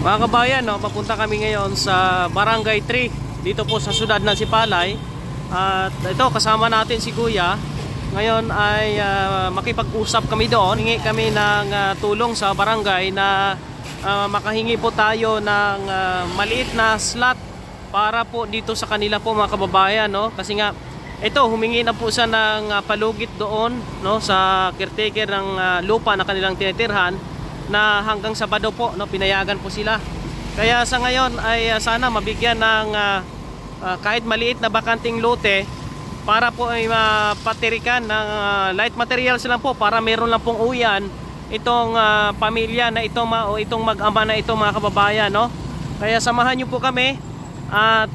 Mga kabayan, no, papunta kami ngayon sa Barangay 3 dito po sa siyudad ng Sipalay. At ito, kasama natin si Kuya. Ngayon ay makipag-usap kami doon. Hingi kami ng tulong sa barangay na makahingi po tayo ng maliit na slot para po dito sa kanila po mga kababayan, no? Kasi nga ito, humingi na po siya ng palugit doon, no, sa caretaker ng lupa na kanilang tinitirhan, na hanggang Sabado po, no, pinayagan po sila. Kaya sa ngayon ay sana mabigyan ng kahit maliit na bakanting lote para po ay mapatirikan ng light materials lang po, para meron lang pong uyan itong pamilya na ito, o itong mag-ama na ito mga kababayan, no? Kaya samahan niyo po kami at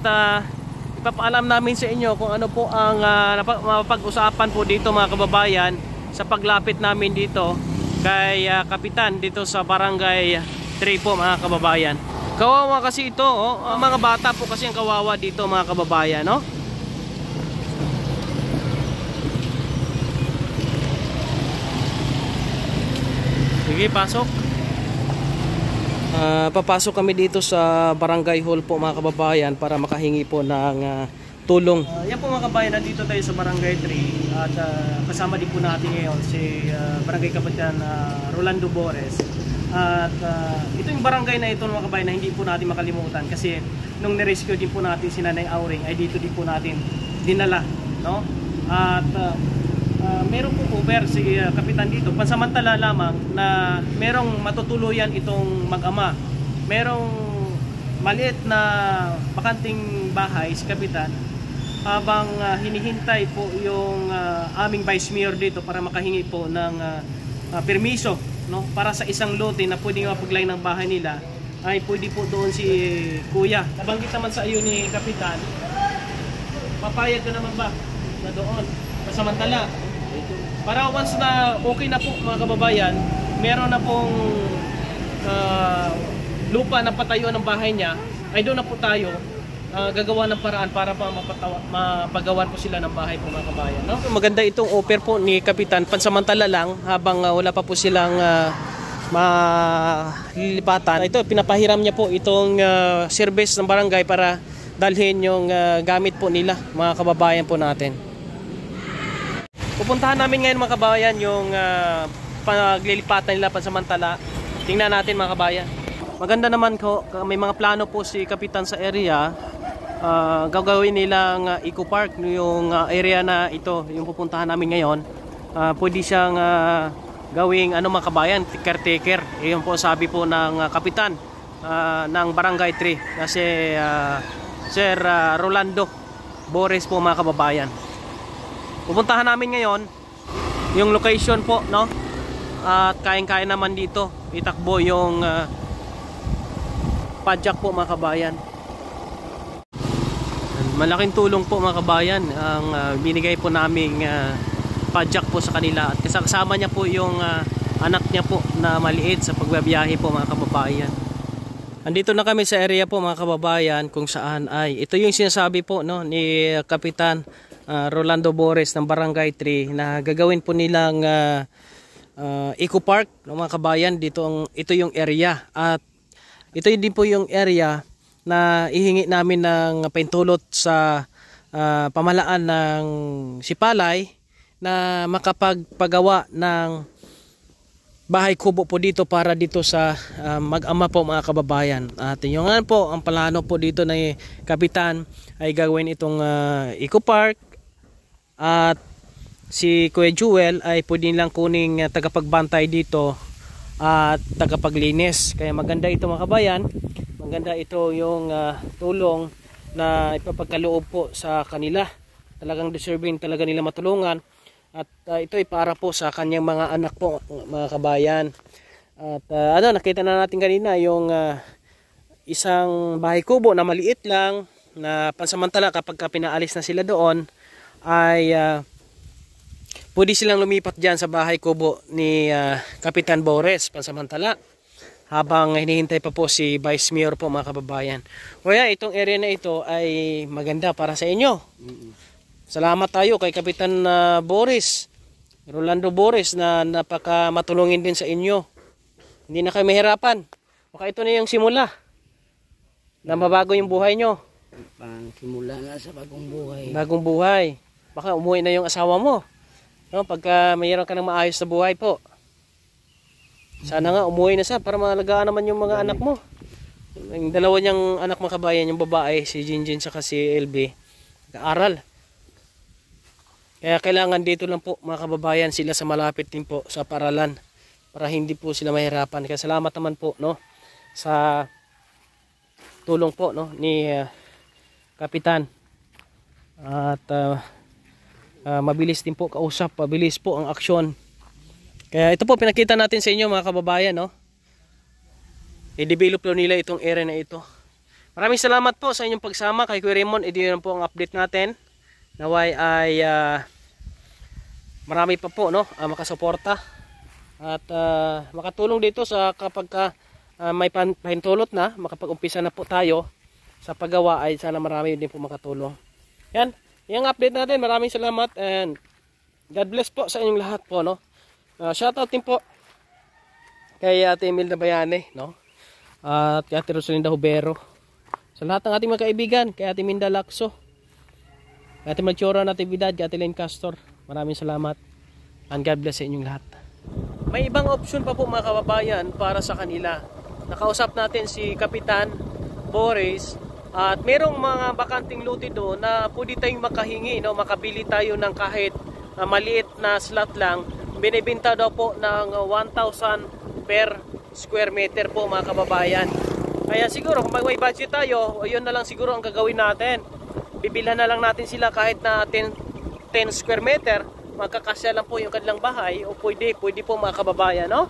ipapaalam namin sa inyo kung ano po ang mapag-usapan po dito mga kababayan sa paglapit namin dito kay Kapitan dito sa Barangay 3 po mga kababayan. Kawawa kasi ito, ang mga bata po kasi ang kawawa dito mga kababayan, no? Sige, pasok. Papasok kami dito sa Barangay Hall po mga kababayan para makahingi po ng tulong. Yan po mga kabayan, nandito tayo sa Barangay 3 at kasama din po natin ngayon si Barangay Kapitan Rolando Bores. At ito yung barangay na ito mga kabayan na hindi po natin makalimutan, kasi nung nirescue din po natin si Nanay Auring ay dito din po natin dinala, no? At meron po cover si Kapitan dito, pansamantala lamang na merong matutuluyan itong mag-ama. Merong maliit na bakanting bahay si Kapitan, habang hinihintay po yung aming Vice Mayor dito para makahingi po ng permiso, no, para sa isang lote na pwedeng mapaglay ng bahay nila, ay pwede po doon si Kuya. Nabanggit naman sa iyo ni Kapitan, papayag ka naman ba na doon pasamantala para once na okay na po mga kababayan, meron na pong lupa na patayuan ng bahay niya, ay doon na po tayo gagawa ng paraan para pa mapagawan po sila ng bahay po mga kabayan, no? Maganda itong offer po ni Kapitan, pansamantala lang habang wala pa po silang malilipatan. Ito, pinapahiram niya po itong service ng barangay para dalhin yung gamit po nila mga kababayan po natin. Pupuntahan namin ngayon mga kabayan yung paglilipatan nila pansamantala. Tingnan natin mga kabayan. Maganda naman ko, may mga plano po si Kapitan sa area. Gagawin nilang Eco Park, yung area na ito, yung pupuntahan namin ngayon. Pwede siyang gawing ano mga kabayan, caretaker. Iyon po sabi po ng Kapitan ng Barangay 3 kasi Sir Rolando Bores po mga kababayan. Pupuntahan namin ngayon yung location po, no? At kayang-kaya naman dito itakbo yung padjak po mga kabayan. Malaking tulong po mga kabayan ang binigay po naming padjak po sa kanila, at kasama niya po yung anak niya po na maliit sa pagbabiyahe po mga kababayan. Andito na kami sa area po mga kababayan kung saan ay ito yung sinasabi po, no, ni Kapitan Rolando Bores ng Barangay 3 na gagawin po nilang Eco Park, no, mga kabayan. Ito yung area, at ito din po yung area na ihingi namin ng pahintulot sa pamahalaan ng Sipalay na makapagpagawa ng bahay kubo po dito para dito sa mag-ama po mga kababayan. At yun nga po, ang plano po dito na Kapitan ay gagawin itong Eco Park, at si Kuya Jewel ay pwede lang kuning tagapagbantay dito at tagapaglinis. Kaya maganda ito mga kabayan, maganda ito yung tulong na ipapagkaloob po sa kanila. Talagang deserving talaga nila matulungan, at ito ay para po sa kanyang mga anak po mga kabayan. At nakita na natin kanina yung isang bahay kubo na maliit lang na pansamantala kapag pinaalis na sila doon ay pwede silang lumipat dyan sa bahay kubo ni Kapitan Bores pansamantala habang hinihintay pa po si Vice Mayor po mga kababayan. Kaya itong area na ito ay maganda para sa inyo. Salamat tayo kay Kapitan Boris, Rolando Bores, na napaka matulungin din sa inyo. Hindi na kayo mahirapan. Baka ito na yung simula na mabago yung buhay nyo. Pang simula na sa bagong buhay. Bagong buhay. Baka umuwi na yung asawa mo. No, pagka mayroon ka ng maayos na buhay po. Sana nga umuwi na siya para malagaan naman yung mga anak mo. Yung dalawa niyang anak mga kabayan, yung babae, si Jinjin saka si LB, nag-aaral. Kaya kailangan dito lang po mga kababayan sila sa malapit din po sa paaralan para hindi po sila mahirapan. Kaya salamat naman po no sa tulong po no ni Kapitan. At mabilis din po kausap, mabilis po ang aksyon. Kaya ito po pinakita natin sa inyo mga kababayan no. I-develop po nila itong area na ito. Maraming salamat po sa inyong pagsama kay Kuya Raymond. Ito yun po ang update natin. Naway ay marami pa po no makasuporta at makatulong dito sa kapag may pahintulot na, makapag-umpisa na po tayo sa paggawa ay sana marami din po makatulong. Yan, yung update natin. Maraming salamat and God bless po sa inyong lahat po no. Shoutout din po kay Ate Imelda Bayane no. At kay Ate Rosalinda Hubero. Sa lahat ng ating mga kaibigan, kay Ate Minda Lacso, kay Ate Malchora Natividad, kay Ate Len Castor. Maraming salamat and God bless sa inyong lahat. May ibang option pa po mga kababayan para sa kanila. Nakausap natin si Kapitan Boris at merong mga bakanting lote doon na pwede tayong makahingi, no? Makabili tayo ng kahit maliit na slot lang. Binibenta daw po ng 1,000 per square meter po mga kababayan. Kaya siguro kung may budget tayo, yun na lang siguro ang gagawin natin. Bibilhan na lang natin sila kahit na 10 square meter, magkakasya lang po yung kanilang bahay o pwede po mga kababayan no?